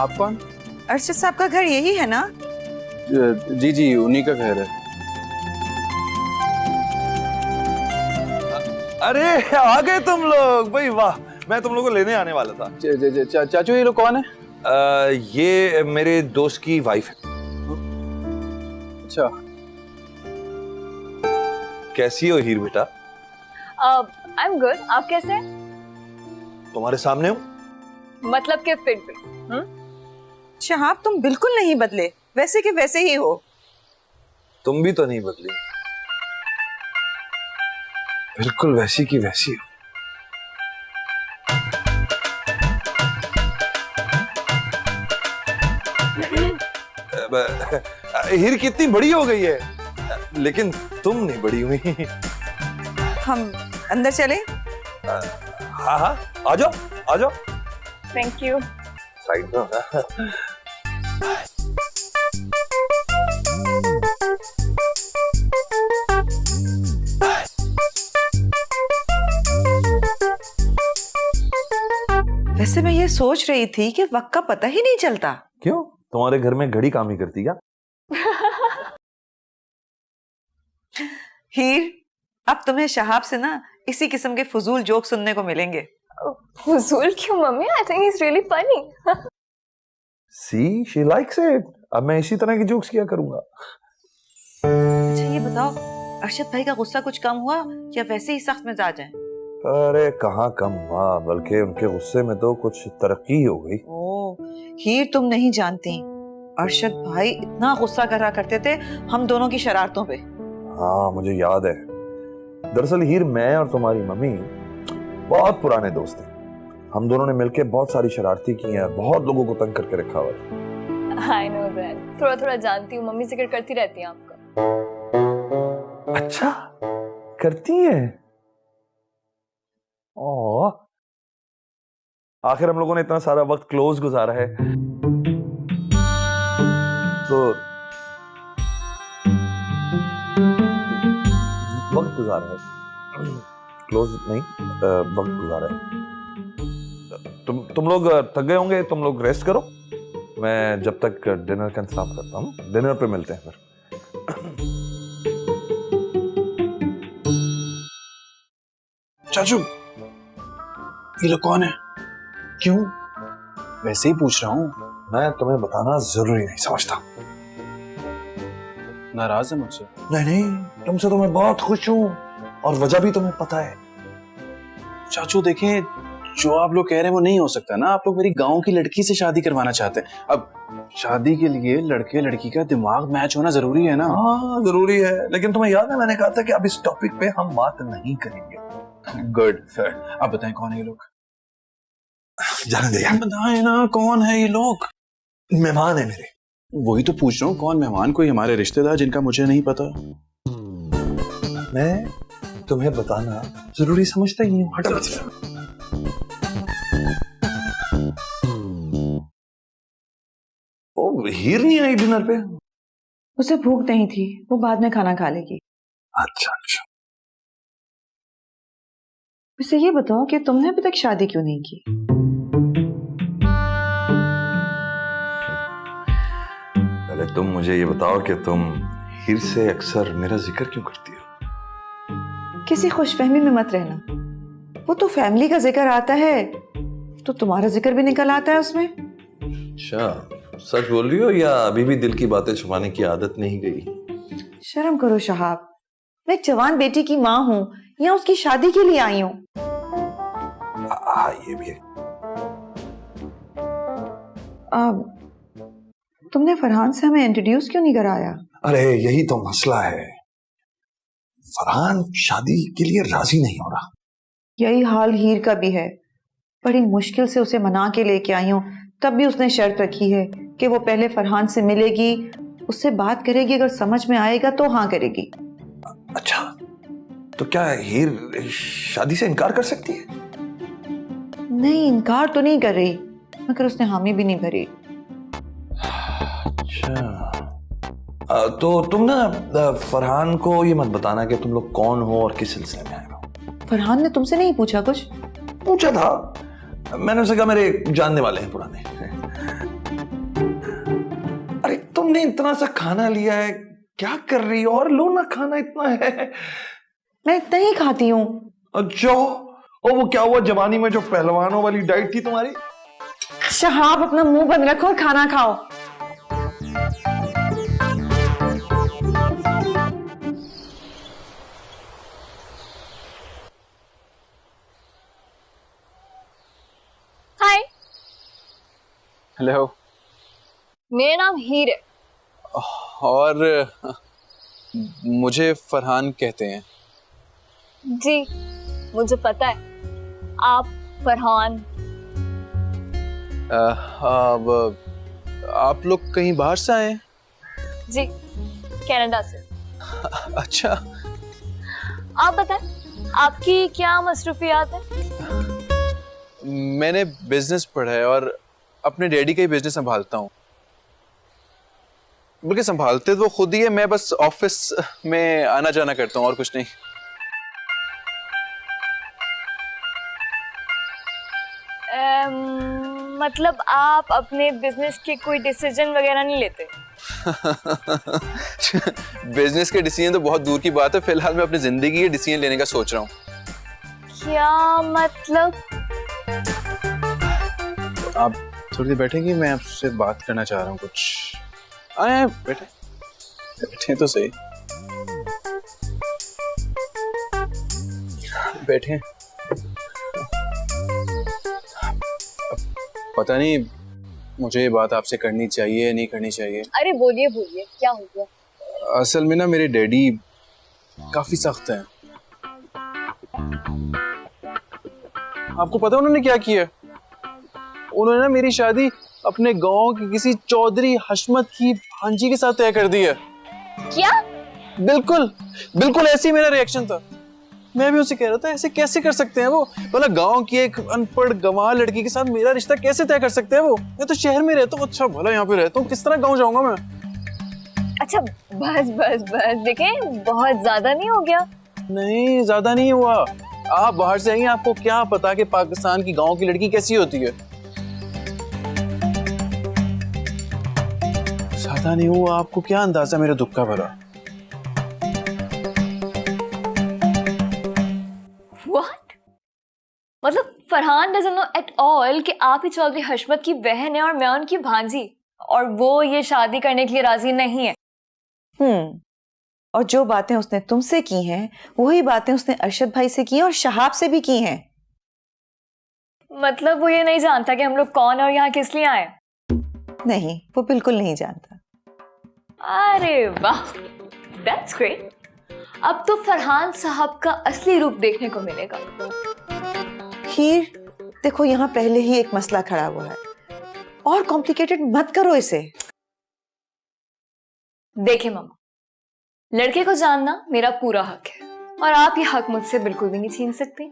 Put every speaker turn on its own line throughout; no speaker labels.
आप कौन?
अरशद साहब का घर यही है ना?
जी जी, उन्हीं का घर है।
अरे आ गए तुम लोग भाई, वाह। मैं तुम लोगों को लेने आने वाला था।
चाचू ये लोग कौन है?
ये मेरे दोस्त की वाइफ है।
अच्छा,
कैसी हो हीर बेटा?
I am good. आप कैसे हैं?
तुम्हारे सामने हूँ।
मतलब के फिट भी।
शहाब तुम बिल्कुल नहीं बदले, वैसे के वैसे ही हो।
तुम भी तो नहीं बदली, बिल्कुल वैसी की वैसी हो। हीर कितनी बड़ी हो गई है, लेकिन तुम नहीं बड़ी हुई।
हम अंदर चले?
हाँ हाँ, आ जाओ आ जाओ।
Thank you.
साइड में होना।
वैसे मैं ये सोच रही थी कि वक्त का पता ही नहीं चलता।
क्यों, तुम्हारे घर में घड़ी काम ही करती क्या?
हीर, अब तुम्हें शहाब से ना इसी किस्म के फजूल जोक सुनने को मिलेंगे।
फजूल क्यों mummy? I think is really funny.
See she likes it. अब मैं इसी तरह के जोक्स किया करूंगा।
अच्छा ये बताओ, अरशद भाई का गुस्सा कुछ कम हुआ या वैसे ही सख्त मिजाज हैं?
अरे कहाँ कम हुआ, बल्कि उनके गुस्से में तो कुछ तरक्की हो गई।
ओ हीर, तुम नहीं जानती, अरशद भाई इतना गुस्सा करा करते थे हम दोनों की शरारतों पे।
हाँ मुझे याद है। दरअसल हीर, मैं और तुम्हारी मम्मी बहुत पुराने दोस्त हैं। हम दोनों ने मिलकर बहुत सारी शरारती की हैं, बहुत लोगों को तंग करके रखा हुआ है।
आई नो दैट, थोड़ा थोड़ा जानती हूँ। मम्मी जिक्र करती रहती है आपका।
अच्छा करती है? ओ, आखिर हम लोगों ने इतना सारा वक्त क्लोज गुजारा है, तो वक्त गुजारा है, क्लोज नहीं, वक्त गुजारा है। तुम लोग थक गए होंगे, तुम लोग रेस्ट करो। मैं जब तक डिनर का इंतजाम करता हूँ, डिनर पे मिलते हैं फिर।
चाचू ये लोग कौन है? क्यों? वैसे ही पूछ रहा हूँ।
मैं तुम्हें बताना जरूरी नहीं समझता।
नाराज है मुझसे?
नहीं नहीं, तुमसे तो मैं बहुत खुश हूँ, और वजह भी तुम्हें पता है।
चाचू देखें, जो आप लोग कह रहे हैं वो नहीं हो सकता ना। आप लोग मेरी गांव की लड़की से शादी करवाना चाहते हैं। अब शादी के लिए लड़के लड़की का दिमाग मैच होना जरूरी है ना।
हाँ जरूरी है, लेकिन तुम्हें याद है मैंने कहा था कि अब इस टॉपिक पे हम बात नहीं करेंगे।
गुड सर, आप बताएं कौन है ये लोग?
जाने दे यार।
बताएं ना कौन है ये लोग?
मेहमान है मेरे।
वही तो पूछ रहा हूँ, कौन मेहमान? कोई हमारे रिश्तेदार जिनका मुझे नहीं पता?
मैं तुम्हें बताना जरूरी समझता ही नहीं हूँ। हटो। ओ, हीर नहीं आई डिनर पे?
उसे भूख नहीं थी, वो बाद में खाना खा लेगी।
अच्छा अच्छा।
वैसे ये बताओ कि तुमने अभी तक शादी क्यों नहीं की?
पहले तुम मुझे ये बताओ कि तुम हीर से अक्सर मेरा जिक्र क्यों करती हो?
किसी खुशफहमी में मत रहना, वो तो फैमिली का जिक्र आता है तो तुम्हारा जिक्र भी निकल आता है उसमें।
अच्छा, सच बोल रही हो या अभी भी दिल की बातें छुपाने की आदत नहीं गई?
शर्म करो शहाब, मैं एक जवान बेटी की माँ हूँ, यहाँ उसकी शादी के लिए आई हूँ।
हाँ ये भी है।
तुमने फरहान से हमें इंट्रोड्यूस क्यों नहीं कराया?
अरे यही तो मसला है, फरहान शादी के लिए राजी नहीं हो रहा।
यही हाल हीर का भी है, बड़ी मुश्किल से उसे मना के लेके आई हूँ, तब भी उसने शर्त रखी है कि वो पहले फरहान से मिलेगी, उससे बात करेगी, अगर समझ में आएगा तो हाँ करेगी।
अच्छा, तो क्या हीर शादी से इनकार कर सकती है?
नहीं, इनकार तो नहीं कर रही, मगर उसने हामी भी नहीं भरी।
अच्छा, तो तुम ना फरहान को ये मत बताना कि तुम लोग कौन हो और किस सिलसिले में आए हो।
फरहान ने तुमसे नहीं पूछा कुछ?
पूछा था, मैंने उसे कहा मेरे जानने वाले हैं पुराने। तुमने इतना सा खाना लिया है, क्या कर रही हो? और लो ना, खाना इतना है।
मैं इतना ही खाती हूँ।
अच्छा, और वो क्या हुआ जवानी में जो पहलवानों वाली डाइट थी तुम्हारी?
शहाब, अपना मुंह बंद रखो और खाना खाओ।
हाय,
हेलो।
मेरा नाम हीर है।
और मुझे फरहान कहते हैं।
जी, मुझे पता है आप फरहान।
अब आप लोग कहीं बाहर से आए हैं?
जी, कनाडा से।
अच्छा।
आप बताएं, आपकी क्या मसरूफियात है?
मैंने बिजनेस पढ़ा है और अपने डैडी का ही बिजनेस संभालता हूँ। बल्कि संभालते तो खुद ही है, मैं बस ऑफिस में आना जाना करता हूँ और कुछ नहीं।
मतलब आप अपने बिजनेस के कोई डिसीजन वगैरह नहीं लेते?
बिजनेस के डिसीजन तो बहुत दूर की बात है, फिलहाल मैं अपनी जिंदगी के डिसीजन लेने का सोच रहा हूँ।
क्या मतलब?
आप थोड़ी देर बैठेंगी, मैं आपसे बात करना चाह रहा हूँ कुछ। आए बैठे, बैठे तो सही, बैठे। पता नहीं मुझे ये बात आपसे करनी चाहिए या नहीं करनी चाहिए।
अरे बोलिए बोलिए, क्या हो गया?
असल में ना मेरे डैडी काफी सख्त हैं। आपको पता है उन्होंने क्या किया? उन्होंने ना मेरी शादी अपने गांव की किसी चौधरी हशमत की भांजी के साथ तय कर दी है।
क्या?
बिल्कुल बिल्कुल ऐसी मेरा रिएक्शन था। मैं भी उसे कह रहा था ऐसे कैसे कर सकते हैं वो, मतलब गांव की एक अनपढ़ गंवार लड़की के साथ मेरा रिश्ता कैसे तय कर सकते हैं वो? मैं तो शहर में रहता हूँ, अच्छा भला यहाँ पे रहता हूँ, किस तरह गांव जाऊंगा मैं?
अच्छा बस बस बस, देखें बहुत ज्यादा नहीं हो गया?
नहीं ज्यादा नहीं हुआ। आप बाहर से आएंगे, आपको क्या पता कि पाकिस्तान की गांव की लड़की कैसी होती है। ज्यादा नहीं हुआ, आपको क्या अंदाजा मेरे दुख का भला?
What? मतलब Farhan doesn't know at all कि आप ही चौधरी हशमत की बहन है और मैं उनकी भांजी, और वो ये शादी करने के लिए राजी नहीं है।
और जो बातें उसने तुमसे की हैं, वही बातें उसने अरशद भाई से की और शहाब से भी की हैं।
मतलब वो ये नहीं जानता कि हम लोग कौन और यहाँ किस लिए आए?
नहीं, वो बिल्कुल नहीं जानता।
अरे वाह, that's great। अब तो फरहान साहब का असली रूप देखने को मिलेगा।
हीर, देखो यहाँ पहले ही एक मसला खड़ा हुआ है, और कॉम्प्लिकेटेड मत करो इसे।
देखिए मामा, लड़के को जानना मेरा पूरा हक है और आप ये हक मुझसे बिल्कुल भी नहीं छीन सकते।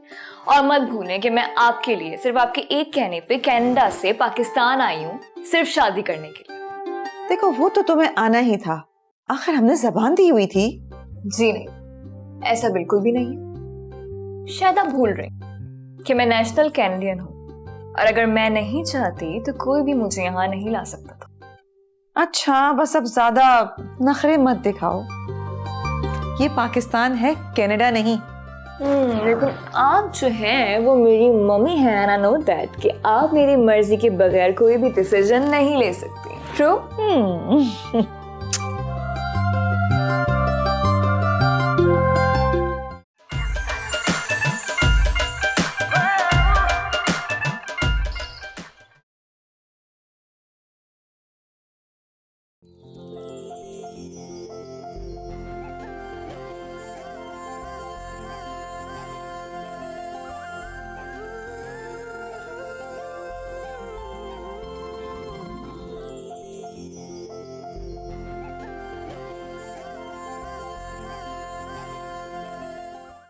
और मत भूलें कि मैं आपके लिए सिर्फ आपके एक कहने पे कनाडा से पाकिस्तान आई हूँ, सिर्फ शादी करने के लिए।
देखो वो तो तुम्हें आना ही था, आखिर हमने जबान दी हुई थी।
जी नहीं, ऐसा बिल्कुल भी नहीं। शायद आप भूल रहे कि मैं नेशनल कैनेडियन हूँ, और अगर मैं नहीं चाहती तो कोई भी मुझे यहाँ नहीं ला सकता था।
अच्छा बस अब ज्यादा नखरे मत दिखाओ, ये पाकिस्तान है, कनाडा नहीं।
लेकिन आप जो है वो मेरी मम्मी है, एंड आई नो दैट कि आप मेरी मर्जी के बगैर कोई भी डिसीजन नहीं ले सकती। ट्रू?